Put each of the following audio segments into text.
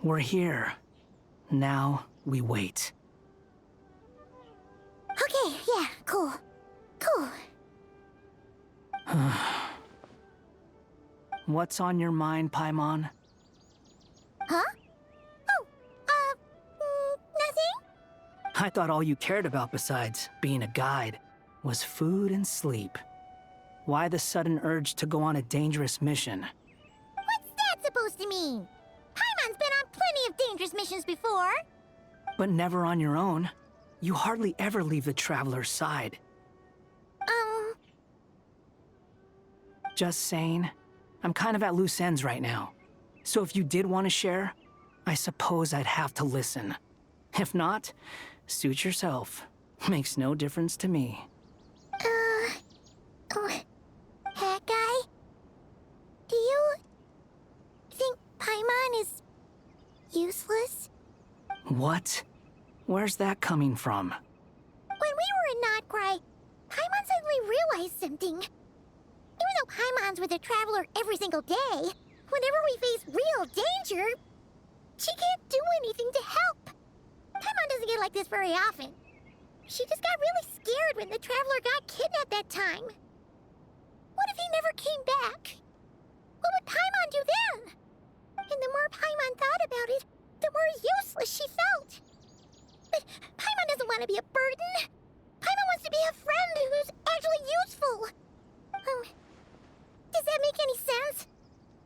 We're here. Now we wait. Okay, yeah, cool. Cool. What's on your mind, Paimon? Huh? Oh, nothing? I thought all you cared about besides being a guide was food and sleep. Why the sudden urge to go on a dangerous mission? What's that supposed to mean? Paimon's been on plenty of dangerous missions before. But never on your own. You hardly ever leave the traveler's side. Just saying, I'm kind of at loose ends right now. So if you did want to share, I suppose I'd have to listen. If not, suit yourself. Makes no difference to me. Hat guy? Do you think Paimon is useless? What? Where's that coming from? When we were in Notcry, Paimon suddenly realized something. Even though Paimon's with a traveler every single day, whenever we face real danger, she can't do anything to help. Paimon doesn't get like this very often. She just got really scared when the traveler got kidnapped that time. What if he never came back? What would Paimon do then? And the more Paimon thought about it, the more useless she felt. But Paimon doesn't want to be a burden. Paimon wants to be a friend who's actually useful. Does that make any sense?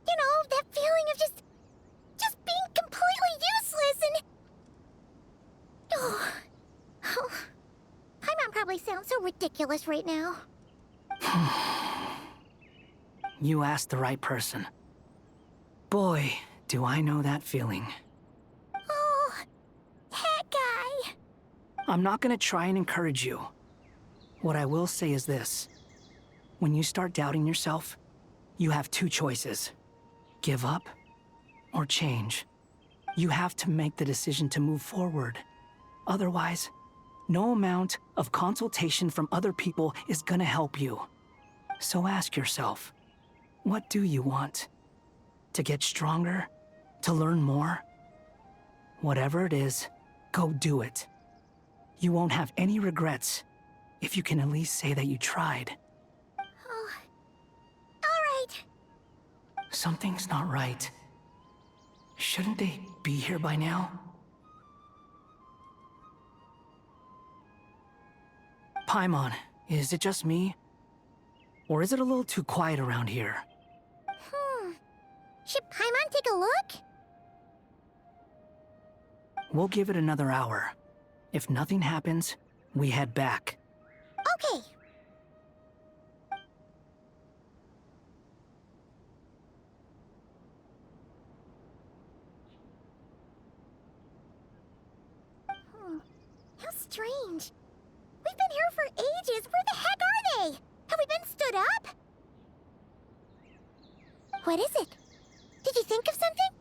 You know, that feeling of just being completely useless and... Oh. Paimon probably sounds so ridiculous right now. You asked the right person. Boy, do I know that feeling. Oh, that guy. I'm not gonna try and encourage you. What I will say is this. When you start doubting yourself, you have two choices. Give up or change. You have to make the decision to move forward. Otherwise, no amount of consultation from other people is gonna help you. So ask yourself, what do you want? To get stronger? To learn more? Whatever it is, go do it. You won't have any regrets if you can at least say that you tried. Oh, all right. Something's not right. Shouldn't they be here by now? Paimon, is it just me? Or is it a little too quiet around here? Should Paimon take a look? We'll give it another hour. If nothing happens, we head back. Okay. How strange. We've been here for ages. Where the heck are they? Have we been stood up? What is it? Did you think of something?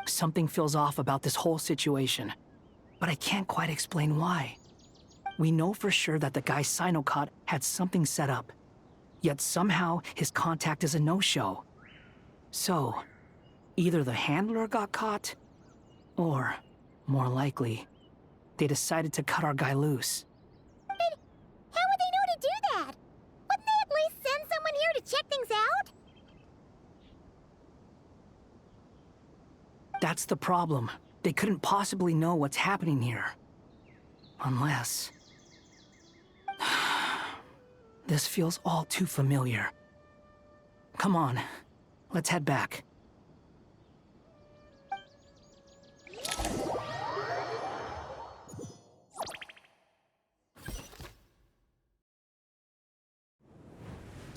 Something feels off about this whole situation, but I can't quite explain why. We know for sure that the guy Sinocot had something set up, yet somehow his contact is a no-show. So, either the handler got caught, or, more likely, they decided to cut our guy loose. But how would they know to do that? Wouldn't they at least send someone here to check things out? That's the problem. They couldn't possibly know what's happening here. Unless... This feels all too familiar. Come on, let's head back.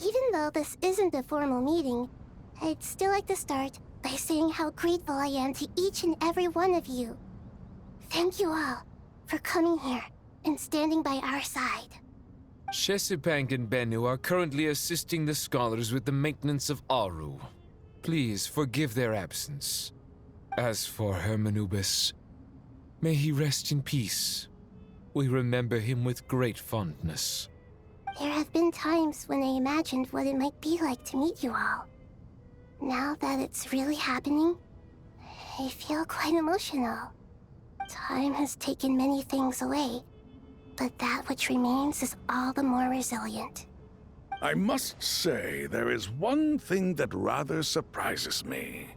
Even though this isn't a formal meeting, I'd still like to start by saying how grateful I am to each and every one of you. Thank you all for coming here and standing by our side. Shesipank and Bennu are currently assisting the scholars with the maintenance of Aru. Please forgive their absence. As for Hermanubis, may he rest in peace. We remember him with great fondness. There have been times when I imagined what it might be like to meet you all. Now that it's really happening, I feel quite emotional. Time has taken many things away, but that which remains is all the more resilient. I must say, there is one thing that rather surprises me.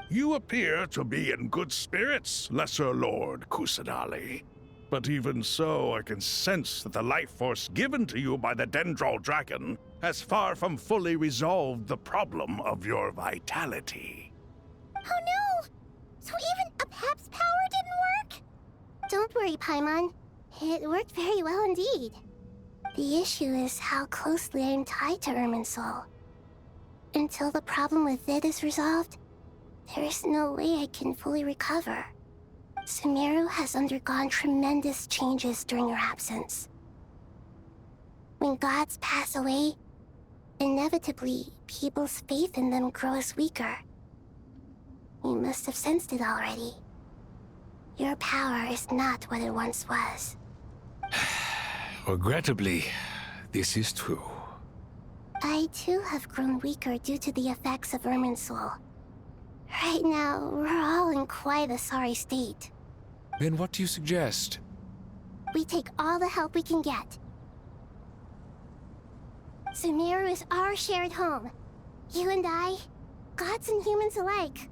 You appear to be in good spirits, Lesser Lord Kusanali. But even so, I can sense that the life force given to you by the Dendral Dragon has far from fully resolved the problem of your vitality. Oh no! So even a Pep's power didn't work? Don't worry, Paimon. It worked very well indeed. The issue is how closely I am tied to Irminsul. Until the problem with it is resolved, there is no way I can fully recover. Sumeru has undergone tremendous changes during your absence. When gods pass away, inevitably, people's faith in them grows weaker. You must have sensed it already. Your power is not what it once was. Regrettably, this is true. I too have grown weaker due to the effects of Irminsul. Right now, we're all in quite a sorry state. Then what do you suggest? We take all the help we can get. Sumeru is our shared home. You and I, gods and humans alike.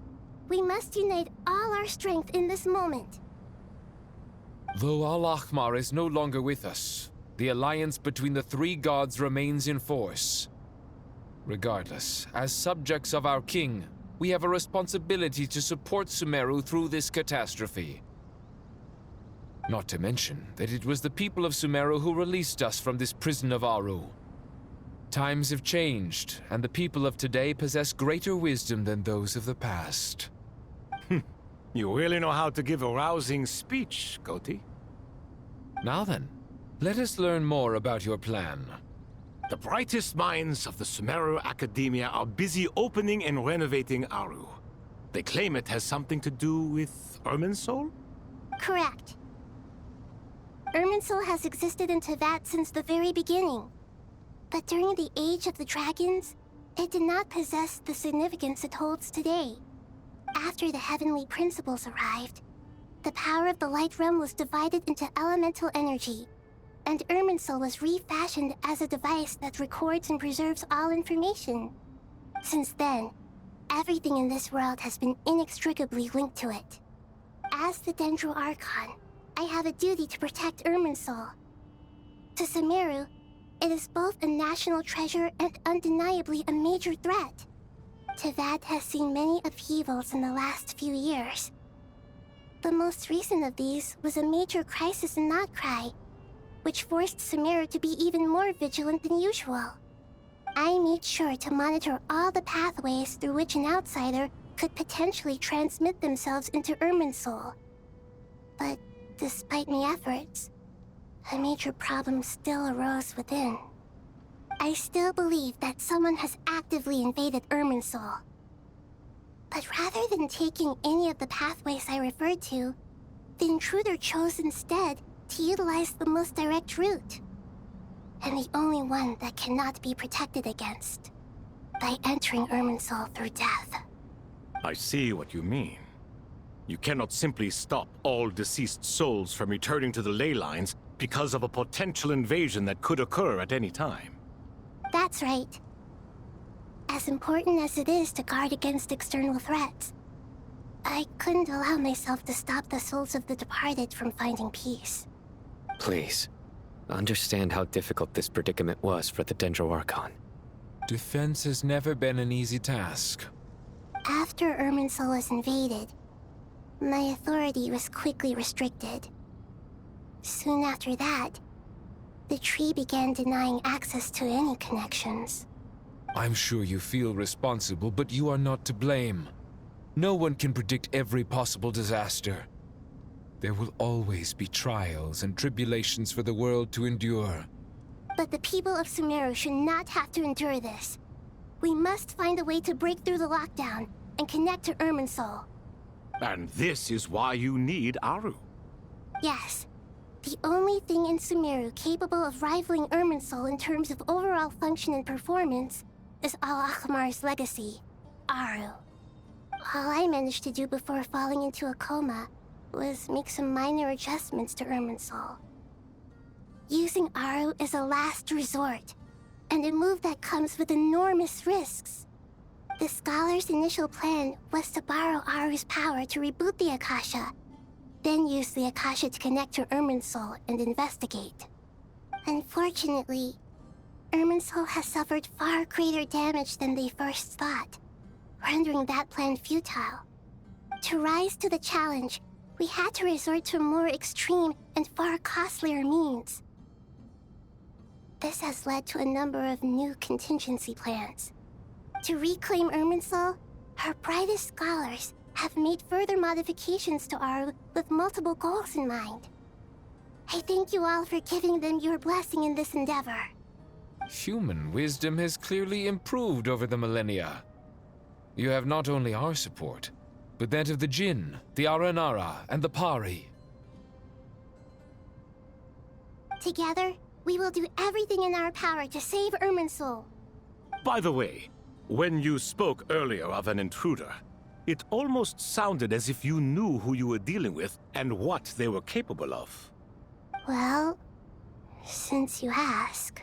We must unite all our strength in this moment. Though Al-Ahmar is no longer with us, the alliance between the three gods remains in force. Regardless, as subjects of our king, we have a responsibility to support Sumeru through this catastrophe. Not to mention that it was the people of Sumeru who released us from this prison of Aru. Times have changed, and the people of today possess greater wisdom than those of the past. You really know how to give a rousing speech, Goti. Now then, let us learn more about your plan. The brightest minds of the Sumeru Academia are busy opening and renovating Aru. They claim it has something to do with Irminsul? Correct. Irminsul has existed in Teyvat since the very beginning. But during the Age of the Dragons, it did not possess the significance it holds today. After the heavenly principles arrived, the power of the Light Realm was divided into elemental energy, and Irminsul was refashioned as a device that records and preserves all information. Since then, everything in this world has been inextricably linked to it. As the Dendro Archon, I have a duty to protect Irminsul. To Sumeru, it is both a national treasure and undeniably a major threat. Teyvat has seen many upheavals in the last few years. The most recent of these was a major crisis in Notcry, which forced Sumeru to be even more vigilant than usual. I made sure to monitor all the pathways through which an outsider could potentially transmit themselves into Irminsul. But despite my efforts, a major problem still arose within. I still believe that someone has actively invaded Irminsul. But rather than taking any of the pathways I referred to, the intruder chose instead to utilize the most direct route. And the only one that cannot be protected against. By entering Irminsul through death. I see what you mean. You cannot simply stop all deceased souls from returning to the ley lines because of a potential invasion that could occur at any time. That's right. As important as it is to guard against external threats, I couldn't allow myself to stop the souls of the departed from finding peace. Please, understand how difficult this predicament was for the Dendro Archon. Defense has never been an easy task. After Irminsul was invaded, my authority was quickly restricted. Soon after that, the tree began denying access to any connections. I'm sure you feel responsible, but you are not to blame. No one can predict every possible disaster. There will always be trials and tribulations for the world to endure. But the people of Sumeru should not have to endure this. We must find a way to break through the lockdown and connect to Irminsul. And this is why you need Aru. Yes. The only thing in Sumeru capable of rivaling Irminsul in terms of overall function and performance is Al-Ahmar's legacy. Aru. All I managed to do before falling into a coma was make some minor adjustments to Irminsul. Using Aru is a last resort, and a move that comes with enormous risks. The Scholar's initial plan was to borrow Aru's power to reboot the Akasha, then use the Akasha to connect to Irminsul and investigate. Unfortunately, Irminsul has suffered far greater damage than they first thought, rendering that plan futile. To rise to the challenge, we had to resort to more extreme and far costlier means. This has led to a number of new contingency plans. To reclaim Irminsul, our brightest scholars have made further modifications to Aru with multiple goals in mind. I thank you all for giving them your blessing in this endeavor. Human wisdom has clearly improved over the millennia. You have not only our support, but that of the Jinn, the Aranara, and the Pari. Together, we will do everything in our power to save Irminsul. By the way, when you spoke earlier of an intruder, it almost sounded as if you knew who you were dealing with and what they were capable of. Well, since you ask.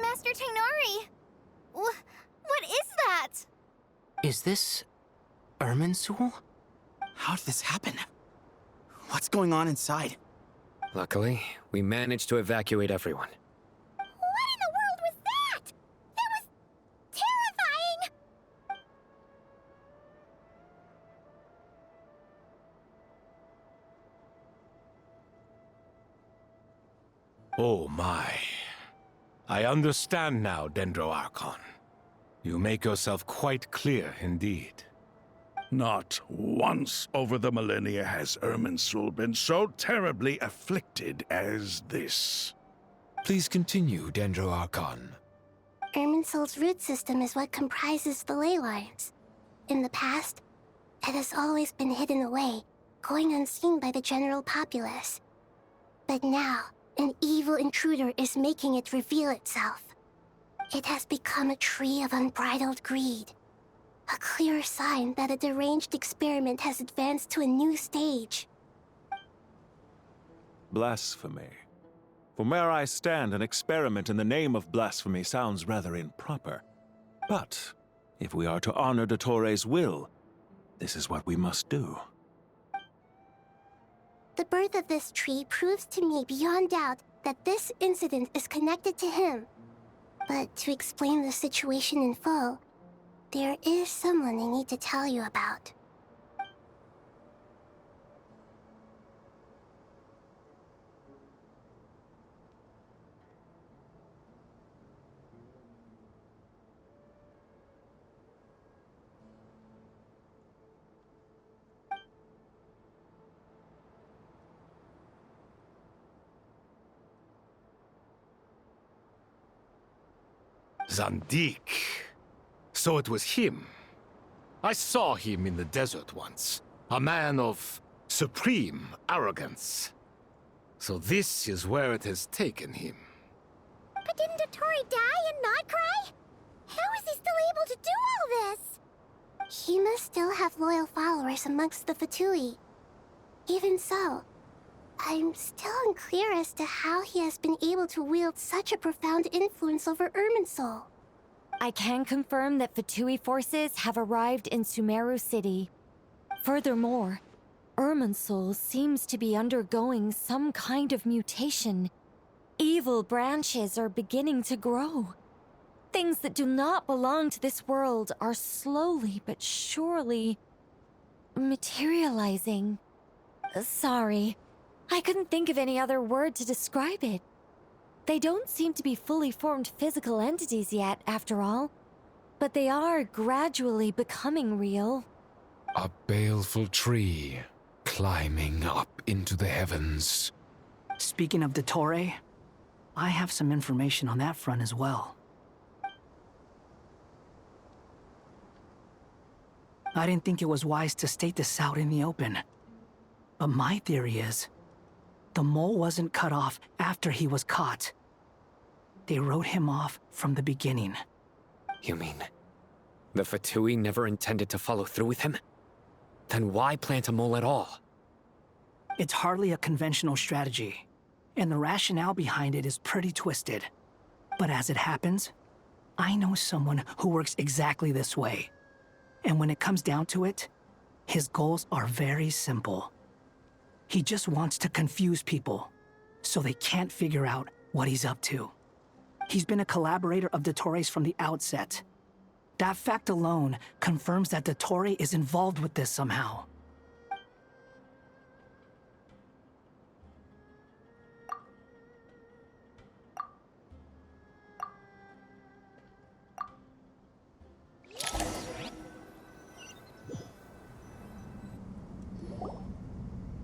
Master Tainari! What is that? Is this Irminsul? How did this happen? What's going on inside? Luckily, we managed to evacuate everyone. What in the world was that? That was terrifying! Oh my. I understand now, Dendro Archon. You make yourself quite clear indeed. Not once over the millennia has Irminsul been so terribly afflicted as this. Please continue, Dendro Archon. Irminsul's root system is what comprises the ley lines. In the past, it has always been hidden away, going unseen by the general populace. But now, an evil intruder is making it reveal itself. It has become a tree of unbridled greed. A clear sign that a deranged experiment has advanced to a new stage. Blasphemy. From where I stand, an experiment in the name of blasphemy sounds rather improper. But, if we are to honor Dottores' will, this is what we must do. The birth of this tree proves to me beyond doubt that this incident is connected to him. But to explain the situation in full, there is someone I need to tell you about. Zandik. So it was him. I saw him in the desert once. A man of supreme arrogance. So this is where it has taken him. But didn't Dottore die and not cry? How is he still able to do all this? He must still have loyal followers amongst the Fatui. Even so, I'm still unclear as to how he has been able to wield such a profound influence over Irminsul. I can confirm that Fatui forces have arrived in Sumeru City. Furthermore, Irminsul seems to be undergoing some kind of mutation. Evil branches are beginning to grow. Things that do not belong to this world are slowly but surely materializing. Sorry, I couldn't think of any other word to describe it. They don't seem to be fully formed physical entities yet, after all, but they are gradually becoming real. A baleful tree climbing up into the heavens. Speaking of Dottore, I have some information on that front as well. I didn't think it was wise to state this out in the open. But my theory is, the mole wasn't cut off after he was caught. They wrote him off from the beginning. You mean the Fatui never intended to follow through with him? Then why plant a mole at all? It's hardly a conventional strategy, and the rationale behind it is pretty twisted. But as it happens, I know someone who works exactly this way. And when it comes down to it, his goals are very simple. He just wants to confuse people, so they can't figure out what he's up to. He's been a collaborator of Dottore's from the outset. That fact alone confirms that Dottore is involved with this somehow.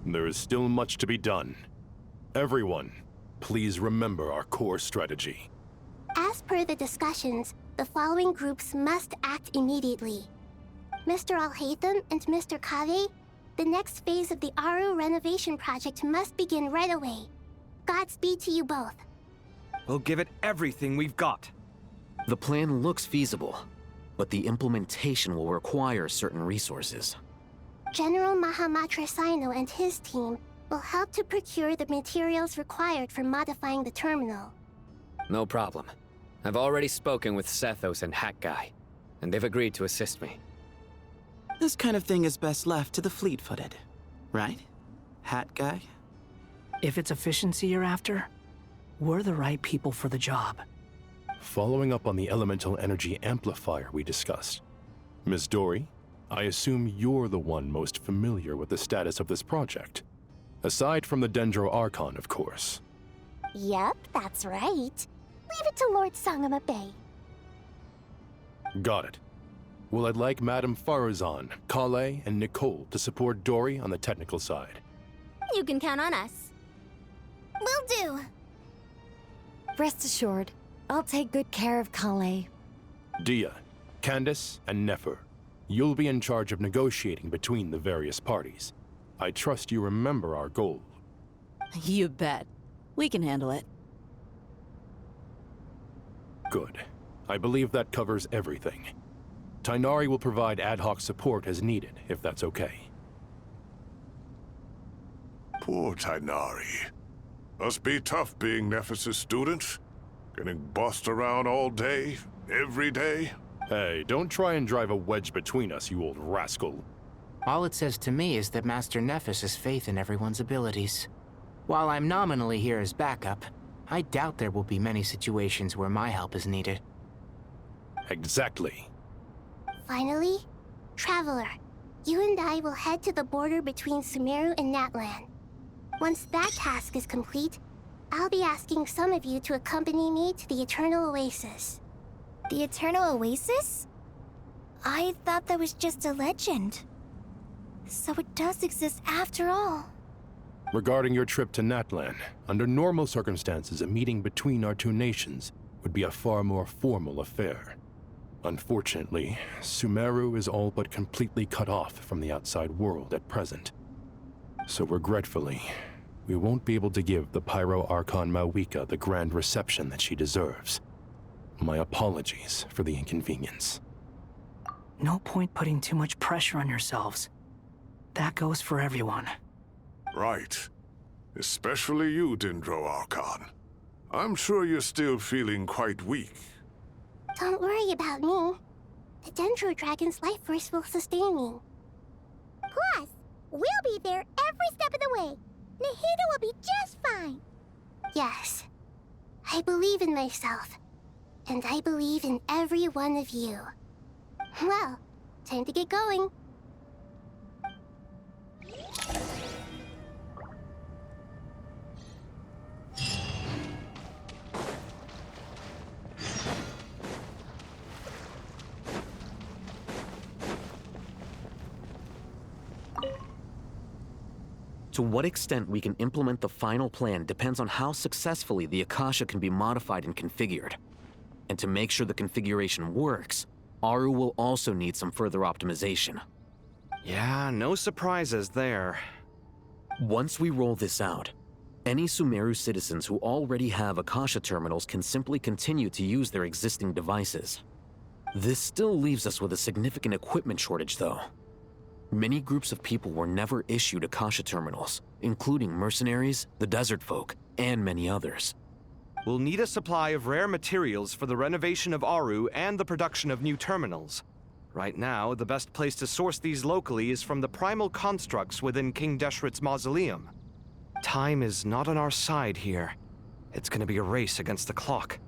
There is still much to be done. Everyone, please remember our core strategy. As per the discussions, the following groups must act immediately. Mr. Alhaitham and Mr. Kave, the next phase of the Aru renovation project must begin right away. Godspeed to you both. We'll give it everything we've got. The plan looks feasible, but the implementation will require certain resources. General Mahamatra Sino and his team will help to procure the materials required for modifying the terminal. No problem. I've already spoken with Sethos and Hat Guy, and they've agreed to assist me. This kind of thing is best left to the fleet-footed, right? Hat Guy? If it's efficiency you're after, we're the right people for the job. Following up on the elemental energy amplifier we discussed, Ms. Dory, I assume you're the one most familiar with the status of this project. Aside from the Dendro Archon, of course. Yep, that's right. Leave it to Lord Sangama Bay. Got it. Well, I'd like Madame Farazan, Kale, and Nicole to support Dory on the technical side. You can count on us. Will do. Rest assured, I'll take good care of Kale. Dia, Candace, and Nefer, you'll be in charge of negotiating between the various parties. I trust you remember our goal. You bet. We can handle it. Good. I believe that covers everything. Tainari will provide ad hoc support as needed, if that's okay. Poor Tainari. Must be tough being Nephis' student. Getting bossed around all day, every day. Hey, don't try and drive a wedge between us, you old rascal. All it says to me is that Master Nephis has faith in everyone's abilities. While I'm nominally here as backup, I doubt there will be many situations where my help is needed. Exactly. Finally, Traveler, you and I will head to the border between Sumeru and Natlan. Once that task is complete, I'll be asking some of you to accompany me to the Eternal Oasis. The Eternal Oasis? I thought that was just a legend. So it does exist after all. Regarding your trip to Natlan, under normal circumstances, a meeting between our two nations would be a far more formal affair. Unfortunately, Sumeru is all but completely cut off from the outside world at present. So regretfully, we won't be able to give the Pyro Archon Mawika the grand reception that she deserves. My apologies for the inconvenience. No point putting too much pressure on yourselves. That goes for everyone. Right. Especially you, Dendro Archon. I'm sure you're still feeling quite weak. Don't worry about me. The Dendro Dragon's life force will sustain me. Plus, we'll be there every step of the way. Nahida will be just fine. Yes. I believe in myself. And I believe in every one of you. Well, time to get going. To what extent we can implement the final plan depends on how successfully the Akasha can be modified and configured. And to make sure the configuration works, Aru will also need some further optimization. Yeah, no surprises there. Once we roll this out, any Sumeru citizens who already have Akasha terminals can simply continue to use their existing devices. This still leaves us with a significant equipment shortage, though. Many groups of people were never issued Akasha terminals, including mercenaries, the desert folk, and many others. We'll need a supply of rare materials for the renovation of Aru and the production of new terminals. Right now, the best place to source these locally is from the primal constructs within King Deshret's mausoleum. Time is not on our side here. It's gonna be a race against the clock.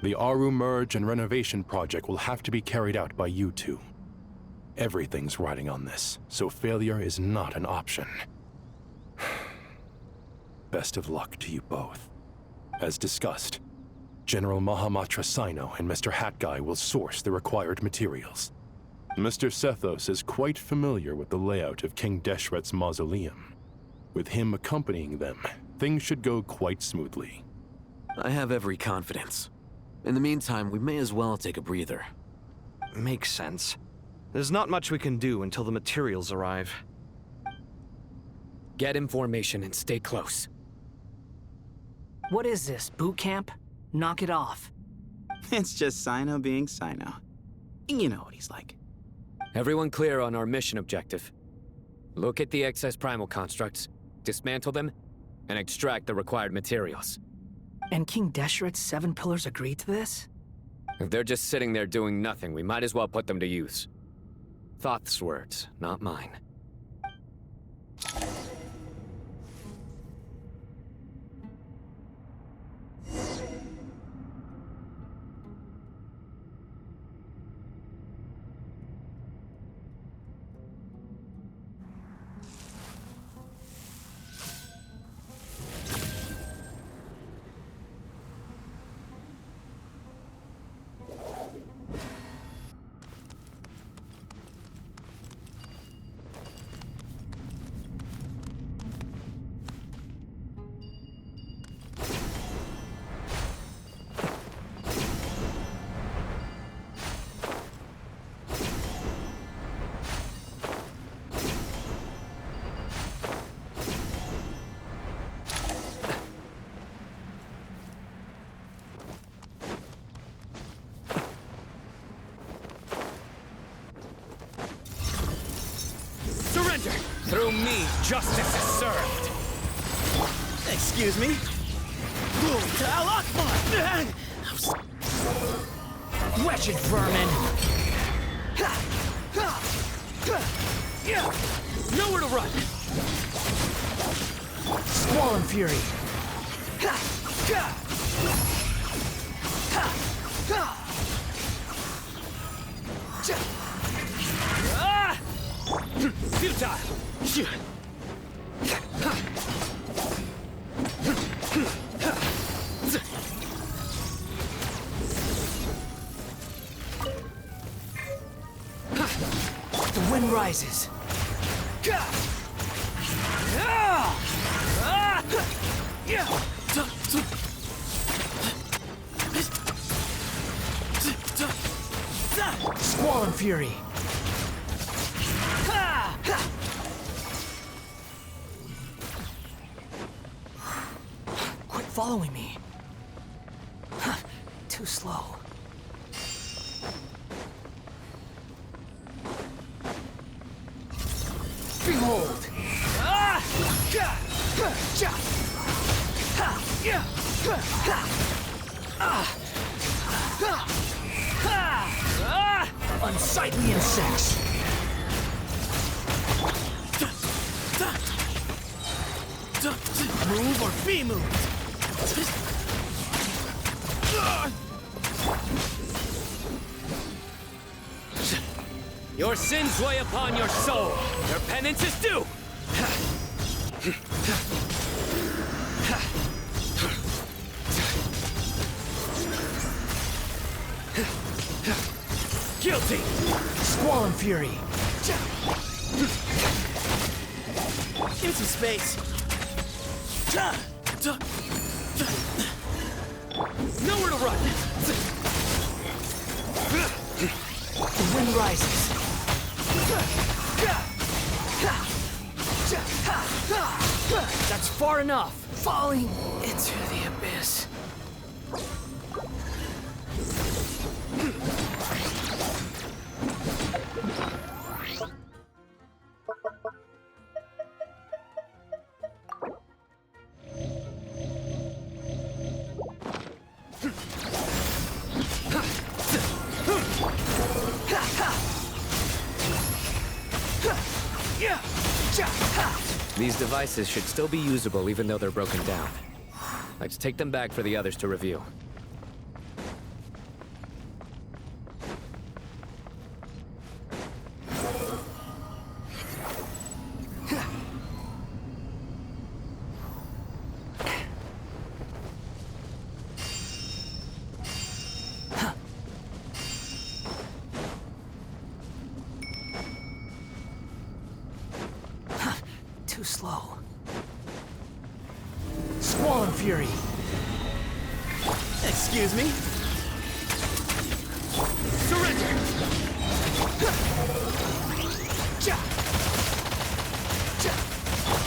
The Aru merge and renovation project will have to be carried out by you two. Everything's riding on this, so failure is not an option. Best of luck to you both. As discussed, General Mahamatra Sino and Mr. Hat Guy will source the required materials. Mr. Sethos is quite familiar with the layout of King Deshret's mausoleum. With him accompanying them, things should go quite smoothly. I have every confidence. In the meantime, we may as well take a breather. Makes sense. There's not much we can do until the materials arrive. Get in formation and stay close. What is this, boot camp? Knock it off. It's just Sino being Sino. You know what he's like. Everyone clear on our mission objective. Look at the excess primal constructs, dismantle them, and extract the required materials. And King Deshret's 7 pillars agree to this? If they're just sitting there doing nothing, we might as well put them to use. Thoth's words, not mine. Through me, justice is served. Excuse me? Wretched vermin! Nowhere to run! Squall and fury! Futile! The wind rises. Squall and fury. Quit following me. Too slow. Behold! Unsightly insects! Move or be moved! Your sins weigh upon your soul. Your penance is due. Guilty. Squall and fury. Give some space. Nowhere to run. The wind rises. That's far enough. Falling into the abyss. These devices should still be usable even though they're broken down. Let's take them back for the others to review. Too slow. Squall and fury. Excuse me? Surrender!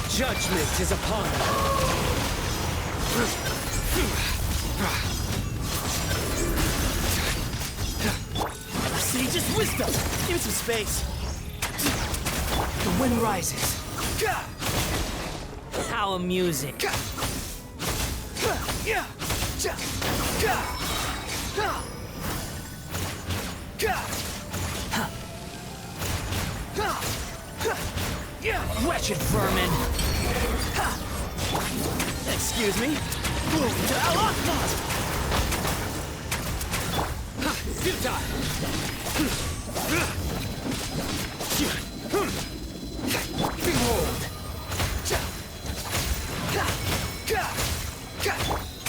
Judgment is upon you. Sage's wisdom! Give me some space. The wind rises. How amusing. Wretched vermin. Excuse me? Move to Al-Akbar! Behold.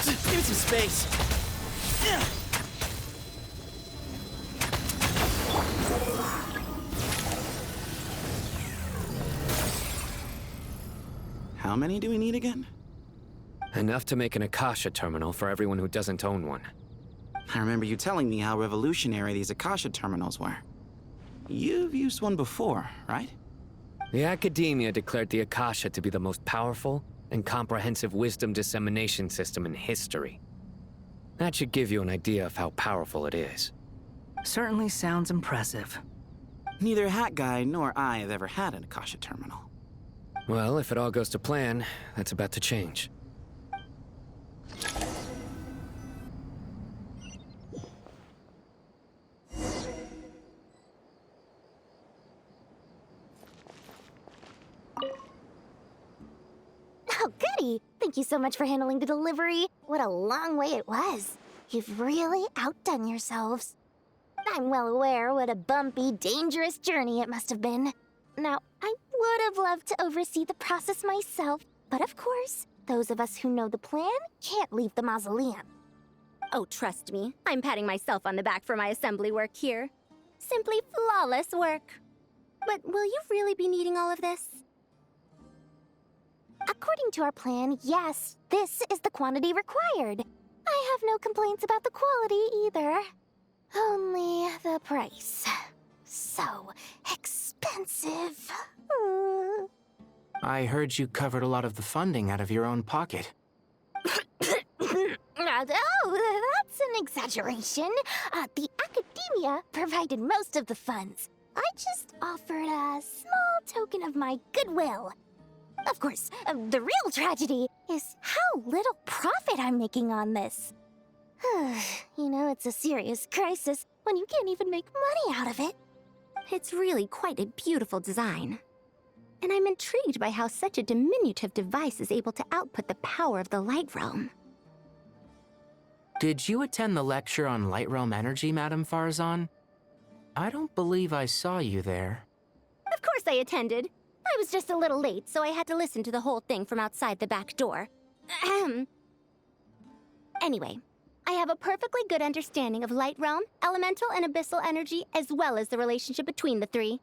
Give me some space. How many do we need again? Enough to make an Akasha terminal for everyone who doesn't own one. I remember you telling me how revolutionary these Akasha terminals were. You've used one before, right? The Academia declared the Akasha to be the most powerful and comprehensive wisdom dissemination system in history. That should give you an idea of how powerful it is. Certainly sounds impressive. Neither Hat Guy nor I have ever had an Akasha terminal. Well, if it all goes to plan, that's about to change. Oh, goody! Thank you so much for handling the delivery. What a long way it was. You've really outdone yourselves. I'm well aware what a bumpy, dangerous journey it must have been. Now, I would have loved to oversee the process myself, but of course, those of us who know the plan can't leave the mausoleum. Oh, trust me, I'm patting myself on the back for my assembly work here. Simply flawless work. But will you really be needing all of this? According to our plan, yes, this is the quantity required. I have no complaints about the quality either. Only the price. So expensive. I heard you covered a lot of the funding out of your own pocket. Oh, that's an exaggeration. The Academia provided most of the funds. I just offered a small token of my goodwill. Of course, the real tragedy is how little profit I'm making on this. You know, it's a serious crisis when you can't even make money out of it. It's really quite a beautiful design. And I'm intrigued by how such a diminutive device is able to output the power of the Light Realm. Did you attend the lecture on Light Realm energy, Madame Farzan? I don't believe I saw you there. Of course I attended. I was just a little late, so I had to listen to the whole thing from outside the back door. Ahem. Anyway, I have a perfectly good understanding of Light Realm, elemental and abyssal energy, as well as the relationship between the three.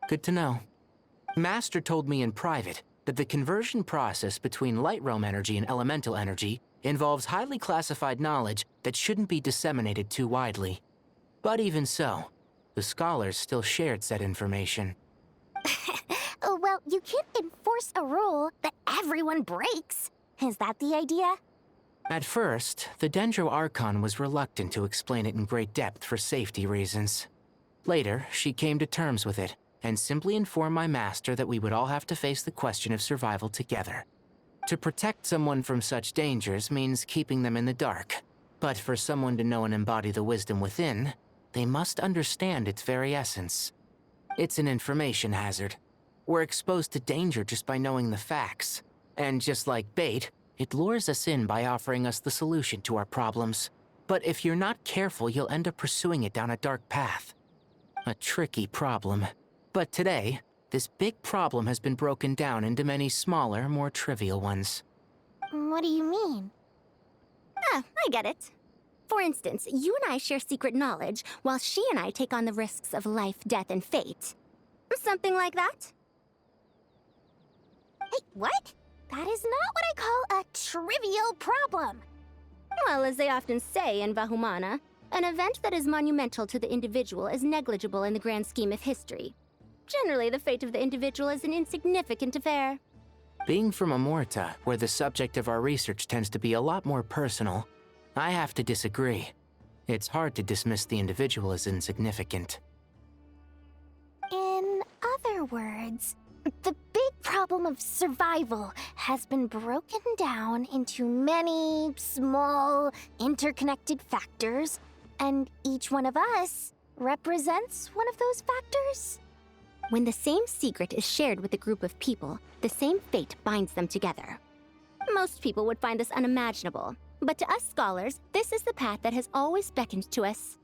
Good to know. Master told me in private that the conversion process between Light Realm energy and elemental energy involves highly classified knowledge that shouldn't be disseminated too widely. But even so, the scholars still shared said information. Well, you can't enforce a rule that everyone breaks. Is that the idea? At first, the Dendro Archon was reluctant to explain it in great depth for safety reasons. Later, she came to terms with it, and simply informed my master that we would all have to face the question of survival together. To protect someone from such dangers means keeping them in the dark. But for someone to know and embody the wisdom within, they must understand its very essence. It's an information hazard. We're exposed to danger just by knowing the facts. And just like bait, it lures us in by offering us the solution to our problems. But if you're not careful, you'll end up pursuing it down a dark path. A tricky problem. But today, this big problem has been broken down into many smaller, more trivial ones. What do you mean? Ah, I get it. For instance, you and I share secret knowledge, while she and I take on the risks of life, death, and fate. Something like that? Hey, what? That is not what I call a trivial problem. Well, as they often say in Vahumana, an event that is monumental to the individual is negligible in the grand scheme of history. Generally, the fate of the individual is an insignificant affair. Being from Amorta, where the subject of our research tends to be a lot more personal, I have to disagree. It's hard to dismiss the individual as insignificant. In other words, the big problem of survival has been broken down into many small, interconnected factors, and each one of us represents one of those factors. When the same secret is shared with a group of people, the same fate binds them together. Most people would find this unimaginable, but to us scholars, this is the path that has always beckoned to us.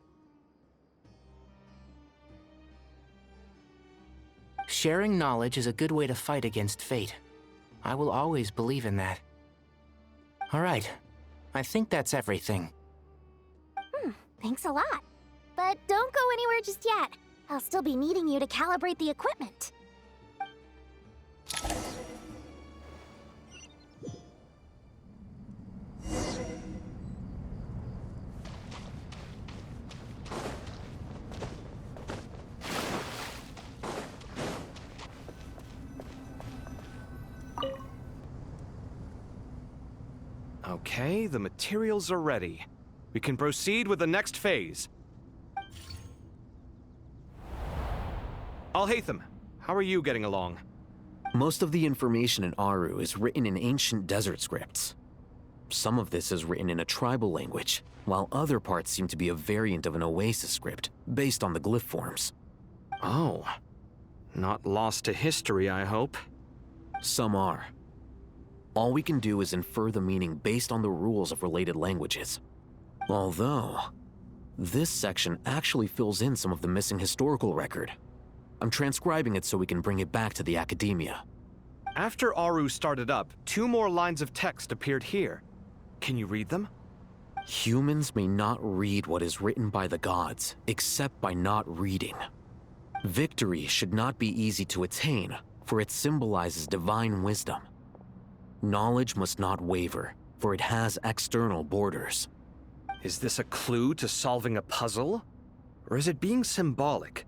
Sharing knowledge is a good way to fight against fate. I will always believe in that. All right, I think that's everything. Thanks a lot. But don't go anywhere just yet. I'll still be needing you to calibrate the equipment. Okay, the materials are ready. We can proceed with the next phase. Alhaitham, how are you getting along? Most of the information in Aru is written in ancient desert scripts. Some of this is written in a tribal language, while other parts seem to be a variant of an oasis script, based on the glyph forms. Oh. Not lost to history, I hope. Some are. All we can do is infer the meaning based on the rules of related languages. Although, this section actually fills in some of the missing historical record. I'm transcribing it so we can bring it back to the academia. After Aru started up, 2 more lines of text appeared here. Can you read them? Humans may not read what is written by the gods, except by not reading. Victory should not be easy to attain, for it symbolizes divine wisdom. Knowledge must not waver, for it has external borders. Is this a clue to solving a puzzle? Or is it being symbolic?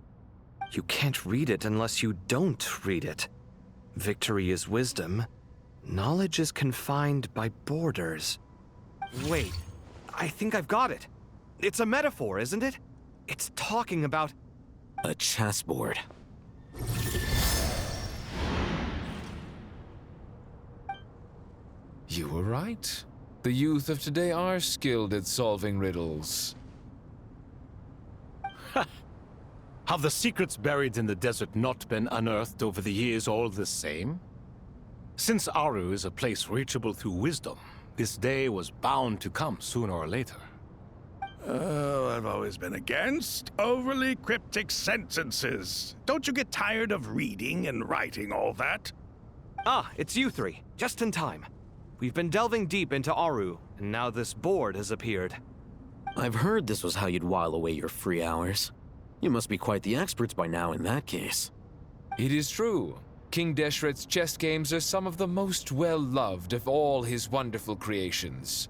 You can't read it unless you don't read it. Victory is wisdom. Knowledge is confined by borders. Wait, I think I've got it. It's a metaphor, isn't it? It's talking about... a chessboard. You were right. The youth of today are skilled at solving riddles. Have the secrets buried in the desert not been unearthed over the years all the same? Since Aru is a place reachable through wisdom, this day was bound to come sooner or later. Oh, I've always been against overly cryptic sentences. Don't you get tired of reading and writing all that? Ah, it's you three. Just in time. We've been delving deep into Aru, and now this board has appeared. I've heard this was how you'd while away your free hours. You must be quite the experts by now in that case. It is true. King Deshret's chess games are some of the most well-loved of all his wonderful creations.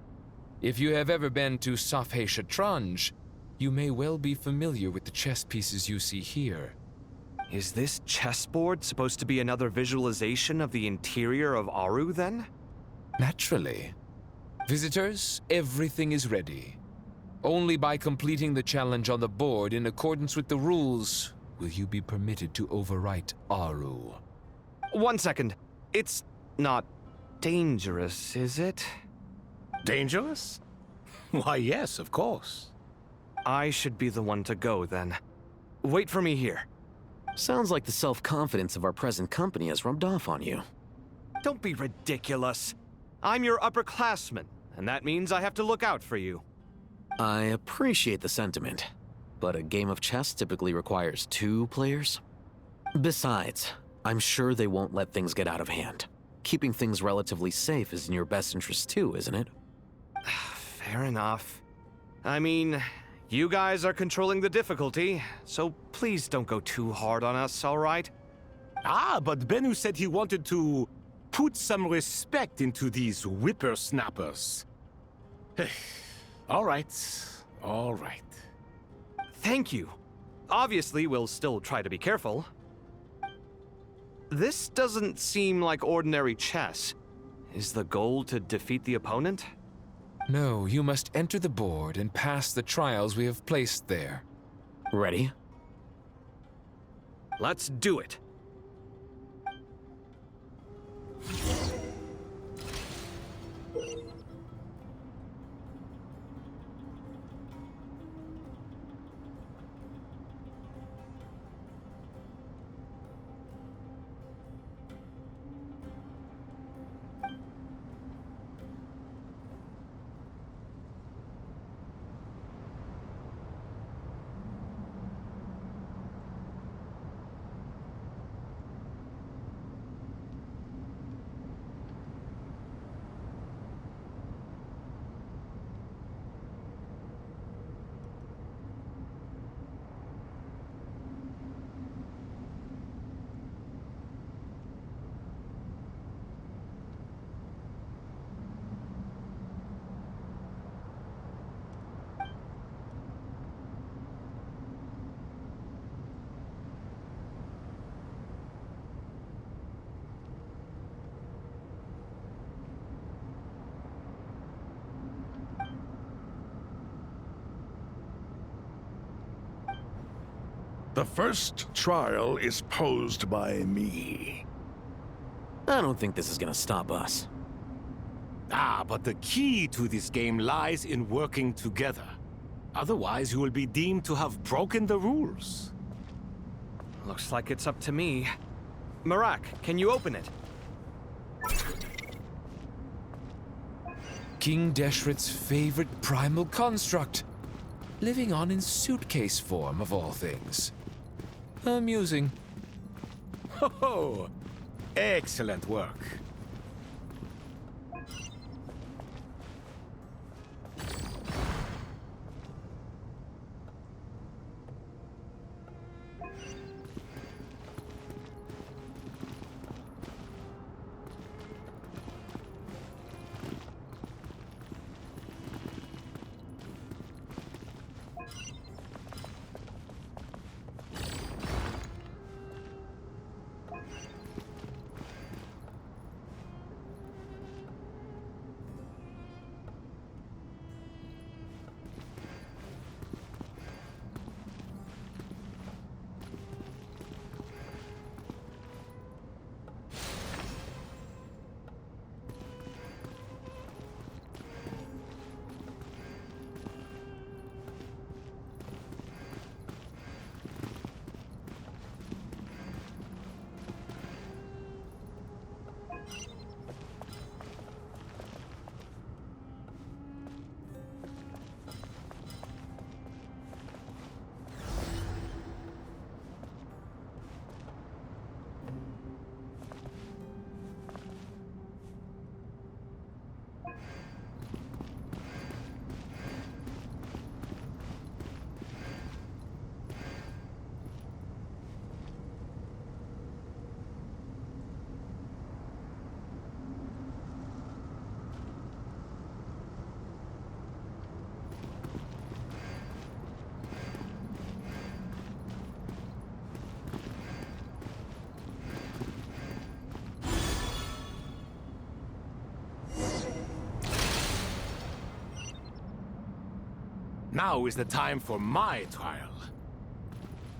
If you have ever been to Safhe Shatranj, you may well be familiar with the chess pieces you see here. Is this chessboard supposed to be another visualization of the interior of Aru, then? Naturally. Visitors, everything is ready. Only by completing the challenge on the board in accordance with the rules will you be permitted to overwrite Aru. 1 second. It's not dangerous, is it? Dangerous? Why, yes, of course. I should be the one to go, then. Wait for me here. Sounds like the self-confidence of our present company has rubbed off on you. Don't be ridiculous. I'm your upperclassman, and that means I have to look out for you. I appreciate the sentiment, but a game of chess typically requires 2 players. Besides, I'm sure they won't let things get out of hand. Keeping things relatively safe is in your best interest too, isn't it? Fair enough. I mean, you guys are controlling the difficulty, so please don't go too hard on us, all right? Ah, but Bennu said he wanted to put some respect into these whippersnappers. All right, all right. Thank you. Obviously, we'll still try to be careful. This doesn't seem like ordinary chess. Is the goal to defeat the opponent? No, you must enter the board and pass the trials we have placed there. Ready? Let's do it. The first trial is posed by me. I don't think this is gonna stop us. Ah, but the key to this game lies in working together. Otherwise, you will be deemed to have broken the rules. Looks like it's up to me. Marak, can you open it? King Deshret's favorite primal construct. Living on in suitcase form, of all things. Amusing. Ho-ho! Excellent work. Now is the time for my trial.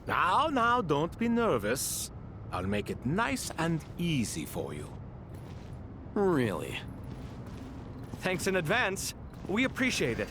Now, don't be nervous. I'll make it nice and easy for you. Really? Thanks in advance. We appreciate it.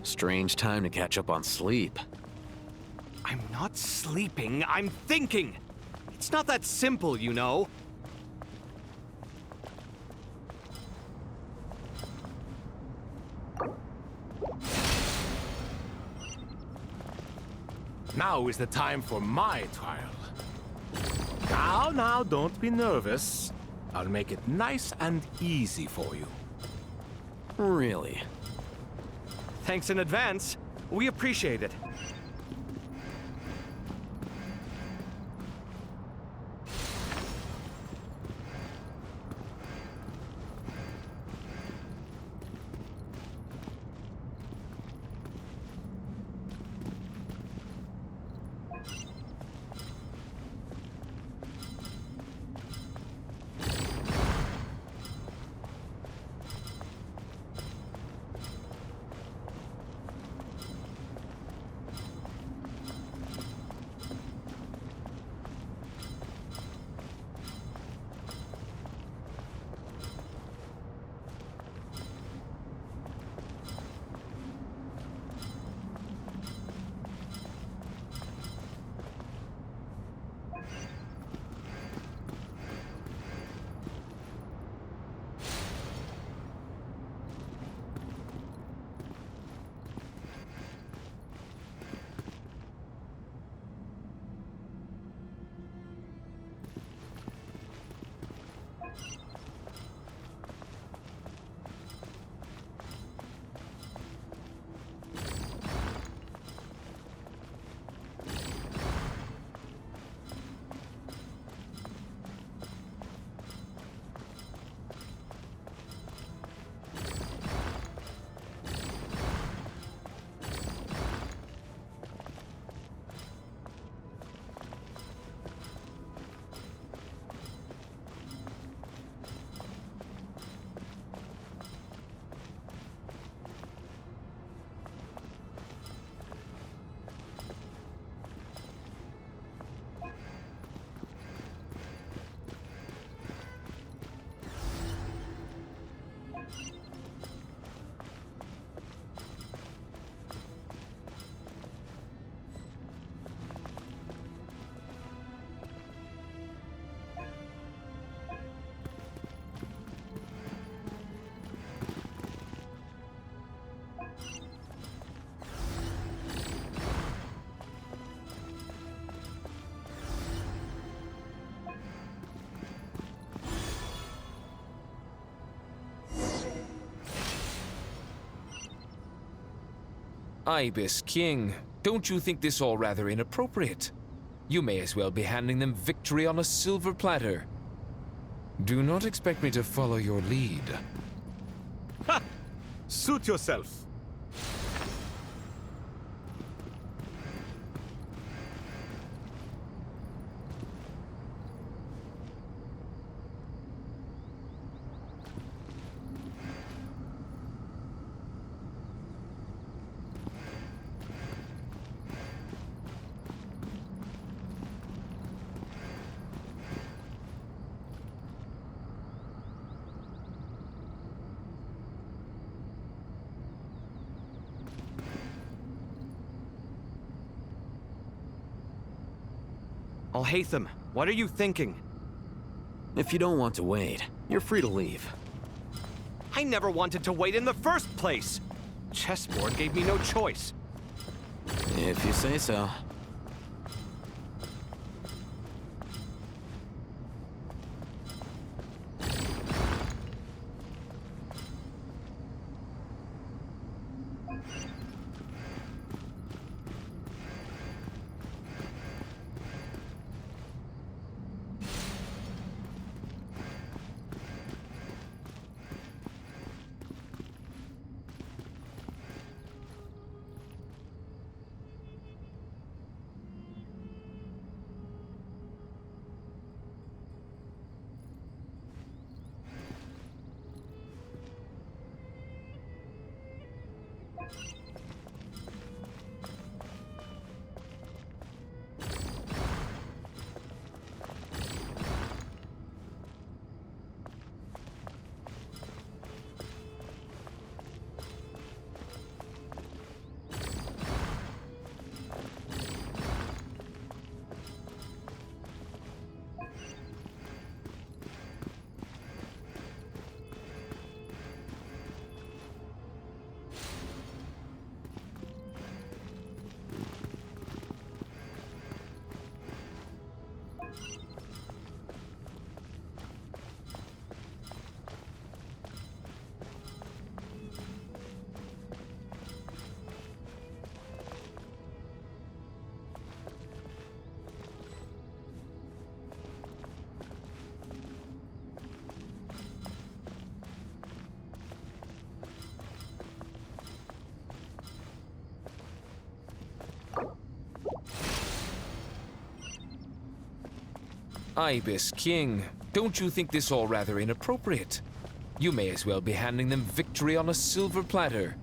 Strange time to catch up on sleep. I'm not sleeping, I'm thinking! It's not that simple, you know. Now is the time for my trial. Now, don't be nervous. I'll make it nice and easy for you. Really? Thanks in advance. We appreciate it. Ibis King, don't you think this all rather inappropriate? You may as well be handing them victory on a silver platter. Do not expect me to follow your lead. Ha! Suit yourself. Alhaitham, what are you thinking? If you don't want to wait, you're free to leave. I never wanted to wait in the first place! Chessboard gave me no choice. If you say so. Ibis King, don't you think this all rather inappropriate? You may as well be handing them victory on a silver platter.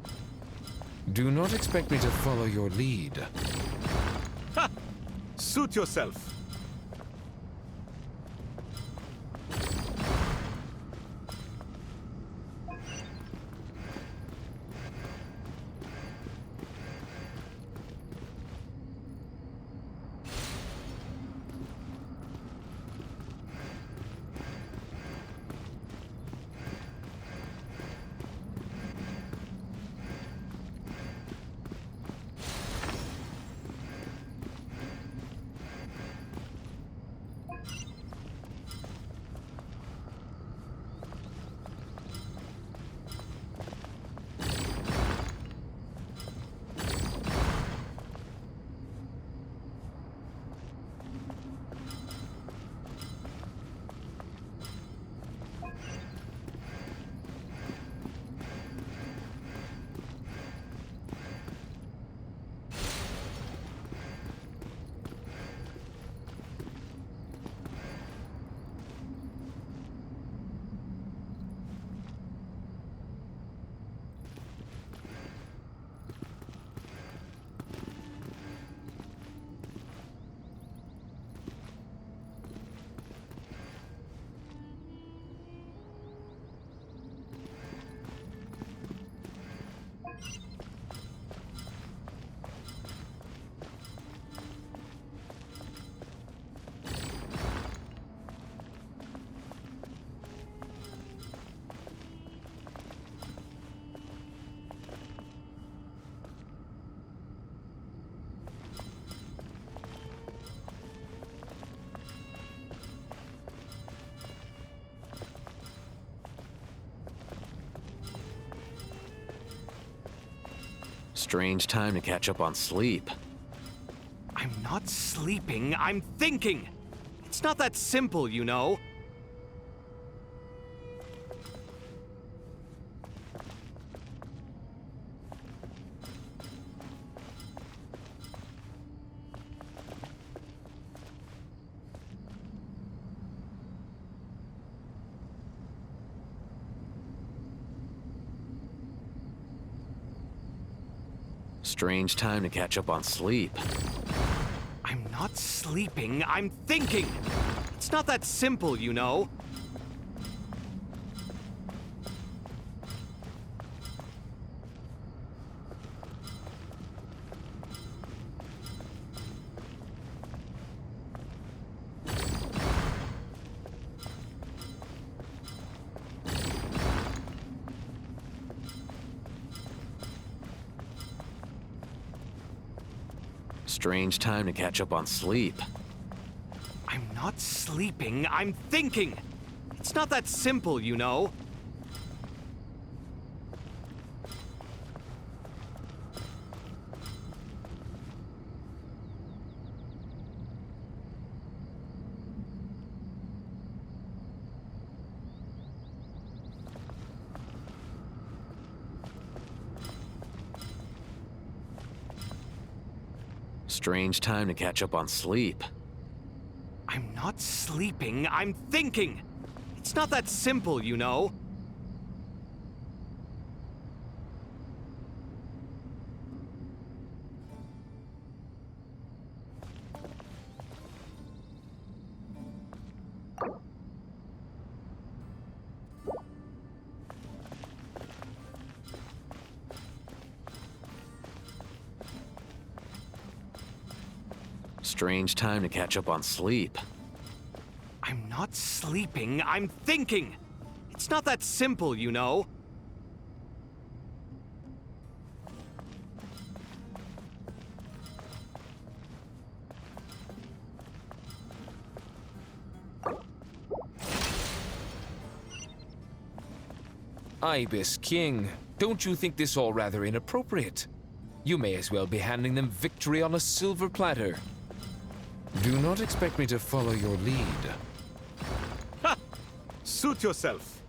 Do not expect me to follow your lead. Ha! Suit yourself. Strange time to catch up on sleep. I'm not sleeping, I'm thinking! It's not that simple, you know. Strange time to catch up on sleep. I'm not sleeping, I'm thinking! It's not that simple, you know. Strange time to catch up on sleep. I'm not sleeping, I'm thinking! It's not that simple, you know. Strange time to catch up on sleep. I'm not sleeping, I'm thinking! It's not that simple, you know. Strange time to catch up on sleep. I'm not sleeping, I'm thinking! It's not that simple, you know. Ibis King, don't you think this all rather inappropriate? You may as well be handing them victory on a silver platter. Do not expect me to follow your lead. Ha! Suit yourself.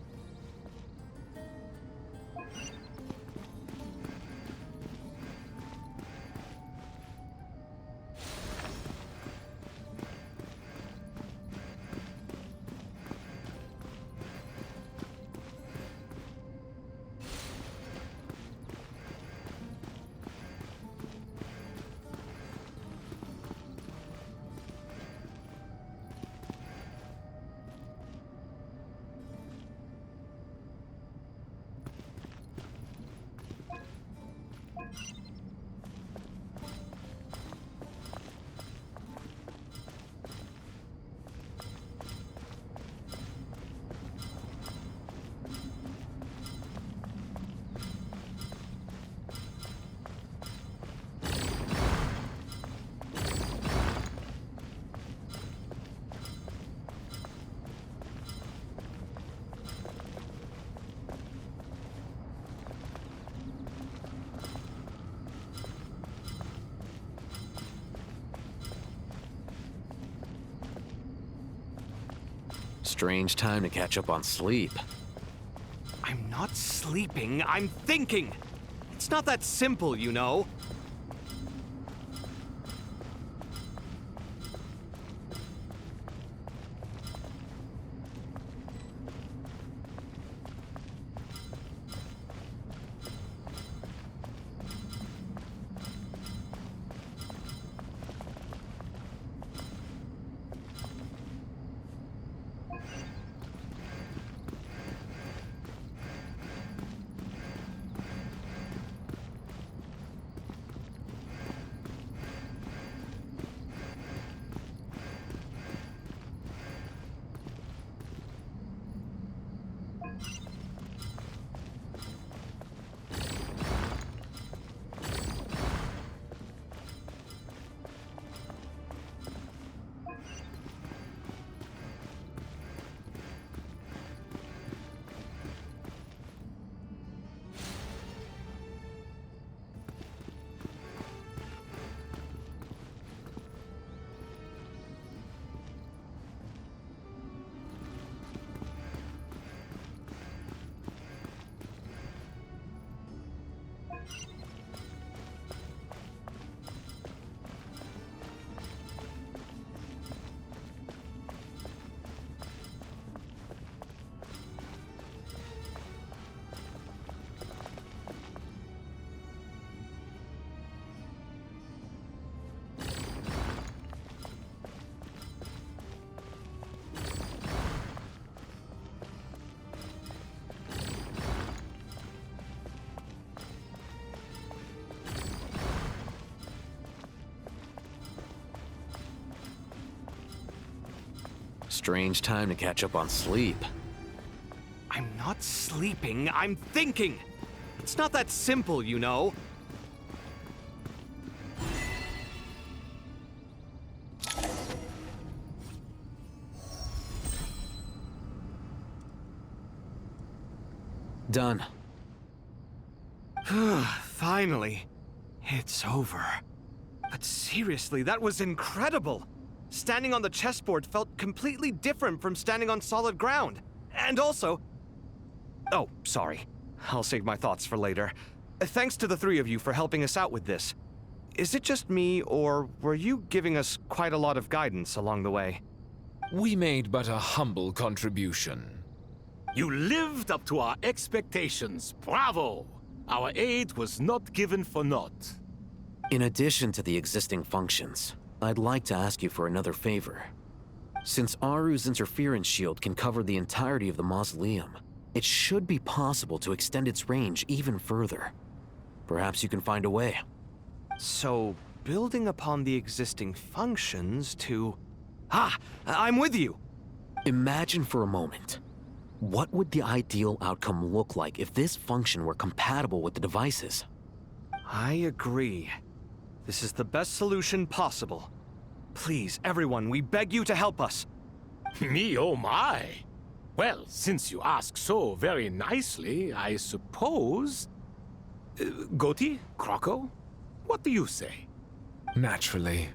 Strange time to catch up on sleep. I'm not sleeping, I'm thinking! It's not that simple, you know. Strange time to catch up on sleep. I'm not sleeping, I'm thinking! It's not that simple, you know. Done. Finally. It's over. But seriously, that was incredible! Standing on the chessboard felt completely different from standing on solid ground. And also... Oh, sorry. I'll save my thoughts for later. Thanks to the three of you for helping us out with this. Is it just me, or were you giving us quite a lot of guidance along the way? We made but a humble contribution. You lived up to our expectations. Bravo! Our aid was not given for naught. In addition to the existing functions, I'd like to ask you for another favor. Since Aru's interference shield can cover the entirety of the mausoleum, it should be possible to extend its range even further. Perhaps you can find a way. So, building upon the existing functions to... Ah! I'm with you! Imagine for a moment. What would the ideal outcome look like if this function were compatible with the devices? I agree. This is the best solution possible. Please, everyone, we beg you to help us. Me, oh my! Well, since you ask so very nicely, I suppose... Goti? Croco? What do you say? Naturally.